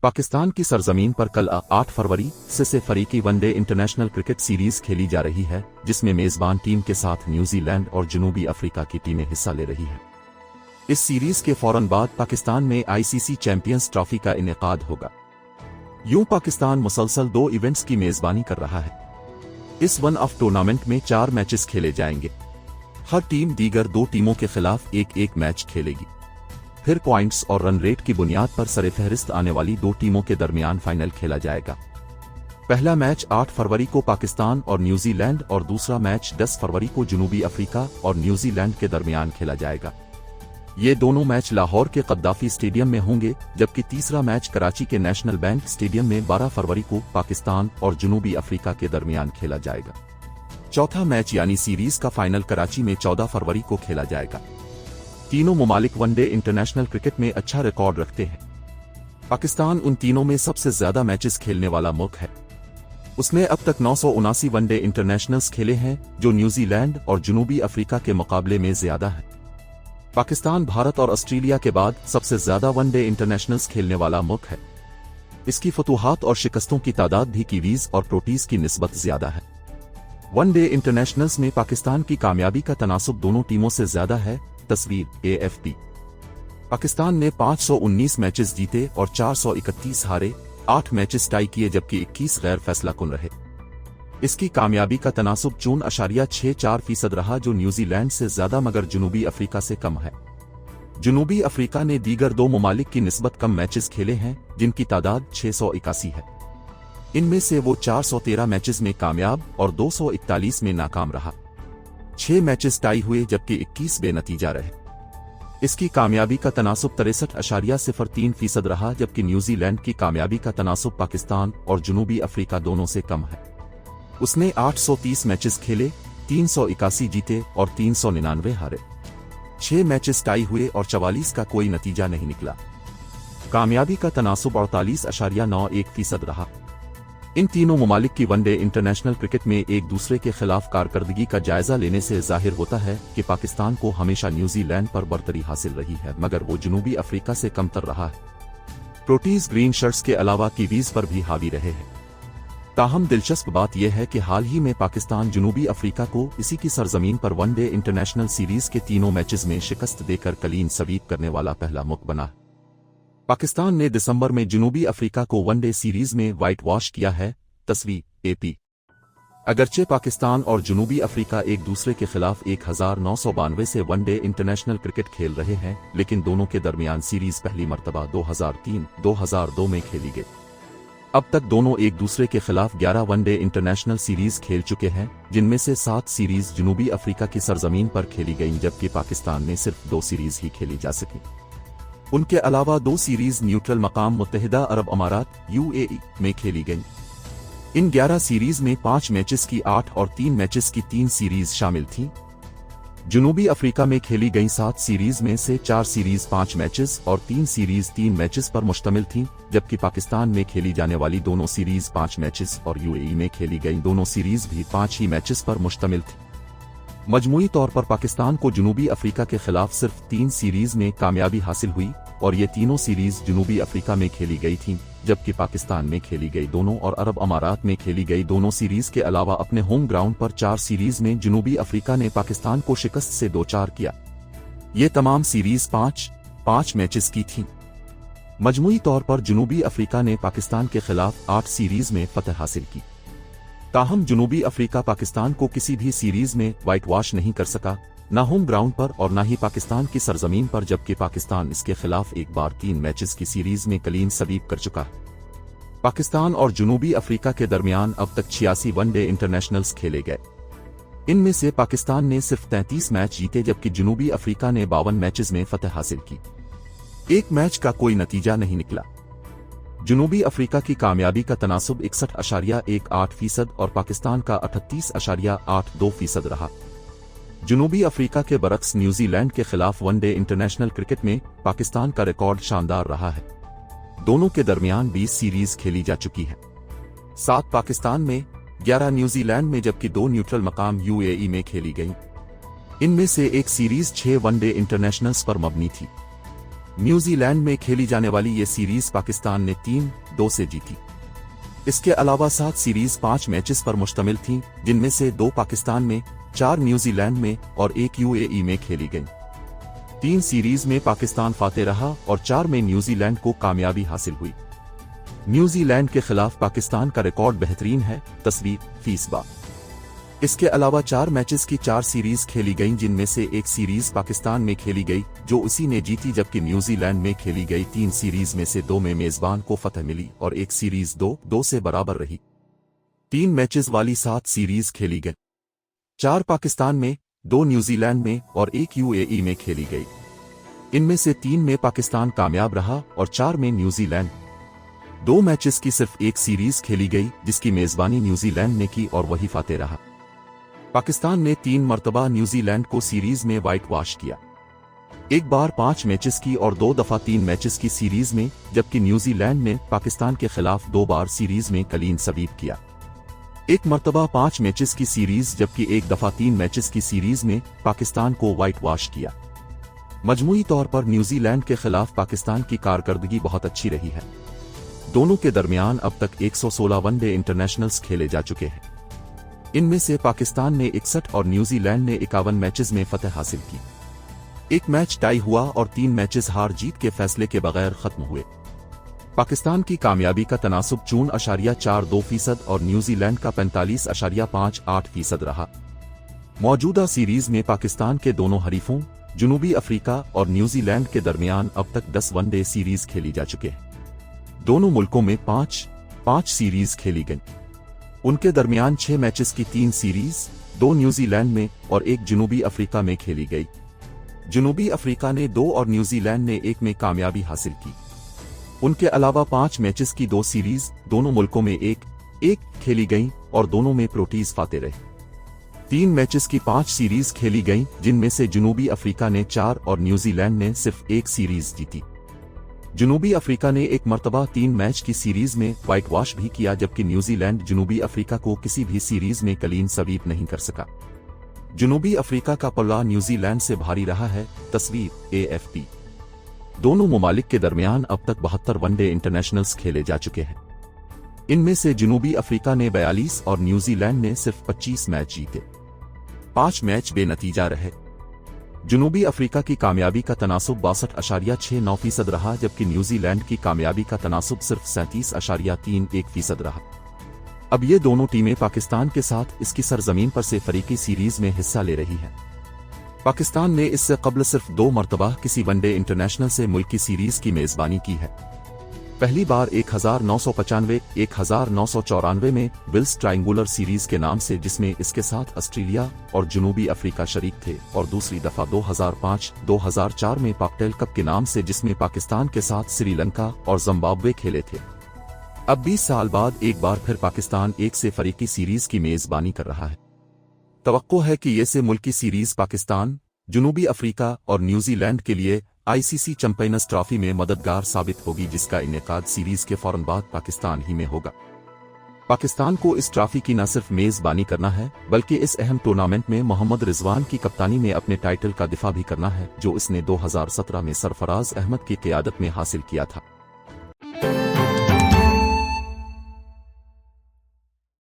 पाकिस्तान की सरजमीन पर कल 8 फरवरी से फरीकी वनडे इंटरनेशनल क्रिकेट सीरीज खेली जा रही है, जिसमें मेजबान टीम के साथ न्यूजीलैंड और जनूबी अफ्रीका की टीमें हिस्सा ले रही हैं। इस सीरीज के फौरन बाद पाकिस्तान में आईसीसी चैंपियंस ट्रॉफी का इनेकाद होगा। यूं पाकिस्तान मुसलसल 2 इवेंट्स की मेजबानी कर रहा है। इस वन ऑफ टूर्नामेंट में 4 मैचेस खेले जाएंगे। हर टीम दीगर 2 टीमों के खिलाफ एक मैच खेलेगी। फिर पॉइंट्स और रन रेट की बुनियाद पर सरफहरिस्त आने वाली 2 टीमों के दरमियान फाइनल खेला जाएगा। पहला मैच 8 फरवरी को पाकिस्तान और न्यूजीलैंड और दूसरा मैच 10 फरवरी को जनूबी अफ्रीका और न्यूजीलैंड के दरमियान खेला जाएगा। ये दोनों मैच लाहौर के कद्दाफी स्टेडियम में होंगे, जबकि तीसरा मैच कराची के नेशनल बैंक स्टेडियम में 12 फरवरी को पाकिस्तान और जनूबी अफ्रीका के दरमियान खेला जाएगा। चौथा मैच यानी सीरीज का फाइनल कराची में 14 फरवरी को खेला जाएगा। तीनों ममालिक वनडे इंटरनेशनल क्रिकेट में अच्छा रिकॉर्ड रखते हैं। पाकिस्तान उन तीनों में सबसे ज्यादा मैचेस खेलने वाला मुल्क है। उसने अब तक 979 वनडे इंटरनेशनल्स खेले हैं, जो न्यूजीलैंड और जनूबी अफ्रीका के मुकाबले में ज्यादा है। पाकिस्तान भारत और ऑस्ट्रेलिया के बाद सबसे ज्यादा वनडे इंटरनेशनल्स खेलने वाला मुल्क है। इसकी फतूहात और शिकस्तों की तादाद भी कीवीज और प्रोटीज की निस्बत ज्यादा है। वनडे इंटरनेशनल्स में पाकिस्तान की कामयाबी का तनासुब दोनों टीमों से ज्यादा है। तस्वीर AFP। पाकिस्तान ने 519 मैचेस जीते और 431 हारे, 8 मैचेस टाई किए जबकि 21 गैर फैसलाकुन रहे। इसकी कामयाबी का तनासुब 0.64% रहा, जो न्यूजीलैंड से ज्यादा मगर जनूबी अफ्रीका से कम है। जनूबी अफ्रीका ने दीगर 2 ममालिक की निस्बत कम मैचेस खेले हैं, जिनकी तादाद 681 है। इनमें से वो 413 मैचेस में कामयाब और 241 में नाकाम रहा। 6 मैचेस टाई हुए जबकि 21 बेनतीजा रहे। इसकी कामयाबी का तनासुब 63.03% रहा, जबकि न्यूजीलैंड की कामयाबी का तनासुब पाकिस्तान और जनूबी अफ्रीका दोनों से कम है। उसने 830 मैचेस खेले, 381 जीते और 399 हारे। 6 मैचेस टाई हुए और 44 का कोई नतीजा नहीं निकला। कामयाबी का तनासुब 48.91% रहा। इन तीनों ममालिक की वनडे इंटरनेशनल क्रिकेट में एक दूसरे के खिलाफ कारकर्दगी का जायजा लेने से जाहिर होता है कि पाकिस्तान को हमेशा न्यूजीलैंड पर बरतरी हासिल रही है, मगर वो जनूबी अफ्रीका से कमतर रहा है। प्रोटीज ग्रीन शर्ट्स के अलावा कीवीज पर भी हावी रहे हैं। ताहम दिलचस्प बात यह है कि हाल ही में पाकिस्तान जनूबी अफ्रीका को इसी की सरजमीन पर वनडे इंटरनेशनल सीरीज के तीनों मैचेस में शिकस्त देकर कलीन सबीब करने वाला पहला मुल्क बना। पाकिस्तान ने दिसंबर में जनूबी अफ्रीका को वनडे सीरीज में व्हाइट वॉश किया है। तस्वीर AP। अगरचे पाकिस्तान और जनूबी अफ्रीका एक दूसरे के खिलाफ 1992 से वनडे इंटरनेशनल क्रिकेट खेल रहे हैं, लेकिन दोनों के दरमियान सीरीज पहली मर्तबा 2003-2002 में खेली गई। अब तक दोनों एक दूसरे के खिलाफ 11 वनडे इंटरनेशनल सीरीज खेल चुके हैं, जिनमें से 7 सीरीज जनूबी अफ्रीका की सरजमीन पर खेली गईं, जबकि पाकिस्तान में सिर्फ 2 सीरीज ही खेली जा सकी। उनके अलावा 2 सीरीज न्यूट्रल मकाम मुत्तहिदा अरब अमारात UAE में खेली गईं। इन 11 सीरीज में 5 मैचेस की 8 और 3 मैचेस की 3 सीरीज शामिल थीं। जनूबी अफ्रीका में खेली गई 7 सीरीज में से 4 सीरीज 5 मैचेस और 3 सीरीज 3 मैचेस पर मुश्तमिल थीं, जबकि पाकिस्तान में खेली जाने वाली दोनों सीरीज 5 मैचेस और UAE में खेली गई दोनों सीरीज भी 5 ही मैचेस पर मुश्तमिल थी। मजमूई तौर पर पाकिस्तान को जनूबी अफ्रीका के खिलाफ सिर्फ 3 सीरीज में कामयाबी हासिल हुई और ये तीनों सीरीज जनूबी अफ्रीका में खेली गई थीं, जबकि पाकिस्तान में खेली गई दोनों और अरब अमारात में खेली गई दोनों सीरीज के अलावा अपने होम ग्राउंड पर 4 सीरीज में जनूबी अफ्रीका ने पाकिस्तान को शिकस्त से 2-4 किया। ये तमाम सीरीज 5 मैचेस की थीं। मजमूई तौर पर जनूबी अफ्रीका ने पाकिस्तान के खिलाफ 8 सीरीज में फतह हासिल की। ताहम जनूबी अफ्रीका पाकिस्तान को किसी भी सीरीज में व्हाइट वॉश नहीं कर सका, न होम ग्राउंड पर और न ही पाकिस्तान की सरजमीन पर, जबकि पाकिस्तान इसके खिलाफ एक बार 3 मैचेस की सीरीज में कलीन सबीब कर चुका है। पाकिस्तान और जनूबी अफ्रीका के दरमियान अब तक 86 वनडे इंटरनेशनल्स खेले गए। इनमें से पाकिस्तान ने सिर्फ 33 मैच जीते, जबकि जनूबी अफ्रीका ने 52 मैचेस में फतह हासिल की। एक मैच का कोई नतीजा नहीं निकला। जनूबी अफ्रीका की कामयाबी का तनासुब 61.18% और पाकिस्तान का 38.82% रहा। जनूबी अफ्रीका के बरक्स न्यूजीलैंड के खिलाफ वनडे इंटरनेशनल क्रिकेट में पाकिस्तान का रिकॉर्ड शानदार रहा है। दोनों के दरमियान 20 सीरीज खेली जा चुकी है। 7 पाकिस्तान में, 11 न्यूजीलैंड में, जबकि 2 न्यूट्रल मकाम UAE में खेली गईं। इनमें से एक सीरीज 6 वनडे इंटरनेशनल्स पर मबनी थी। न्यूजीलैंड में खेली जाने वाली ये सीरीज पाकिस्तान ने 3-2 से जीती। इसके अलावा 7 सीरीज 5 मैचेस पर मुश्तमिल थीं, जिनमें से 2 पाकिस्तान में, 4 न्यूजीलैंड में और 1 यूएई में खेली गईं। 3 सीरीज में पाकिस्तान फातेह रहा और 4 में न्यूजीलैंड को कामयाबी हासिल हुई। न्यूजीलैंड के खिलाफ पाकिस्तान का रिकॉर्ड बेहतरीन है, तस्वीर फीसबा। इसके अलावा 4 मैचेस की 4 सीरीज खेली गईं, जिनमें से एक सीरीज पाकिस्तान में खेली गई जो उसी ने जीती, जबकि न्यूजीलैंड में खेली गई 3 सीरीज में से 2 में मेजबान को फतह मिली और एक सीरीज 2-2 से बराबर रही। 3 मैचेस वाली 7 सीरीज खेली गई, 4 पाकिस्तान में, 2 न्यूजीलैंड में और 1 यूएई में खेली गई। इनमें से 3 में पाकिस्तान कामयाब रहा और 4 में न्यूजीलैंड। 2 मैचेस की सिर्फ एक सीरीज खेली गई, जिसकी मेजबानी न्यूजीलैंड ने की और वही फातेह रहा। पाकिस्तान ने 3 मरतबा न्यूजीलैंड को सीरीज में व्हाइट वॉश किया, एक बार 5 मैचेस की और 2 दफा 3 मैचेस की सीरीज में, जबकि न्यूजीलैंड ने पाकिस्तान के खिलाफ 2 बार सीरीज में क्लीन स्वीप किया, एक मरतबा 5 मैचेस की सीरीज जबकि एक दफा 3 मैचेस की सीरीज में पाकिस्तान को व्हाइट वॉश किया। मजमूई तौर पर न्यूजीलैंड के खिलाफ पाकिस्तान की कारकर्दगी बहुत अच्छी रही है। दोनों के दरमियान अब तक 116 वनडे इंटरनेशनल्स खेले जा चुके हैं। इनमें से पाकिस्तान ने 61 और न्यूजीलैंड ने 51 मैचेस में फतह हासिल की। एक मैच टाई हुआ और 3 मैचेस हार जीत के फैसले के बगैर खत्म हुए। पाकिस्तान की कामयाबी का तनासुब 4.42% और न्यूजीलैंड का 45.58% रहा। मौजूदा सीरीज में पाकिस्तान के दोनों हरीफों जनूबी अफ्रीका और न्यूजीलैंड के दरमियान अब तक 10 वनडे सीरीज खेली जा चुके हैं। दोनों मुल्कों में 5 सीरीज खेली गई। उनके दरमियान 6 मैचेस की 3 सीरीज, 2 न्यूजीलैंड में और 1 जनूबी अफ्रीका में खेली गई। जनूबी अफ्रीका ने 2 और न्यूजीलैंड ने 1 में कामयाबी हासिल की। उनके अलावा 5 मैचेस की 2 सीरीज दोनों मुल्कों में 1-1 खेली गईं और दोनों में प्रोटीज फातेह रहे। 3 मैचेस की 5 सीरीज खेली गईं, जिनमें से जनूबी अफ्रीका ने 4 और न्यूजीलैंड ने सिर्फ 1 सीरीज जीती। जनूबी अफ्रीका ने 1 मरतबा 3 मैच की सीरीज में व्हाइट वॉश भी किया, जबकि न्यूजीलैंड जनूबी अफ्रीका को किसी भी सीरीज में क्लीन स्वीप नहीं कर सका। जनूबी अफ्रीका का पल्ला न्यूजीलैंड से भारी रहा है, तस्वीर AFP। दोनों ममालिक के दरमियान अब तक 72 वनडे इंटरनेशनल्स खेले जा चुके हैं। इनमें से जनूबी अफ्रीका ने 42 और न्यूजीलैंड ने सिर्फ 25 मैच जीते। 5 मैच बेनतीजा रहे। जनूबी अफ्रीका की कामयाबी का तनासुब 62.69% रहा, जबकि न्यूजीलैंड की कामयाबी का तनासुब सिर्फ 37.31% रहा। अब ये दोनों टीमें पाकिस्तान के साथ इसकी सरजमीन पर से फरीकी सीरीज में हिस्सा ले रही हैं। पाकिस्तान ने इससे कबल सिर्फ 2 मरतबा किसी वनडे इंटरनेशनल से मुल्क की सीरीज की मेजबानी की है। पहली बार 1995-1994 में विल्स ट्रायंगुलर सीरीज के नाम से, जिसमें इसके साथ ऑस्ट्रेलिया और जनूबी अफ्रीका शरीक थे, और दूसरी दफा 2005-2004 में कॉकटेल कप के नाम से, जिसमें पाकिस्तान के साथ श्रीलंका और जिम्बाब्वे खेले थे। अब 20 साल बाद एक बार फिर पाकिस्तान एक से फरीकी सीरीज की मेजबानी कर रहा है। तवक्को है कि ये से मुल्की सीरीज पाकिस्तान, जनूबी अफ्रीका और न्यूजीलैंड के लिए ICC चैंपियंस ट्रॉफी में मददगार साबित होगी, जिसका इनेकाद सीरीज के फौरन बाद पाकिस्तान ही में होगा। पाकिस्तान को इस ट्रॉफी की न सिर्फ मेजबानी करना है, बल्कि इस अहम टूर्नामेंट में मोहम्मद रिजवान की कप्तानी में अपने टाइटल का दिफा भी करना है, जो इसने 2017 में सरफराज अहमद की क़यादत में हासिल किया था।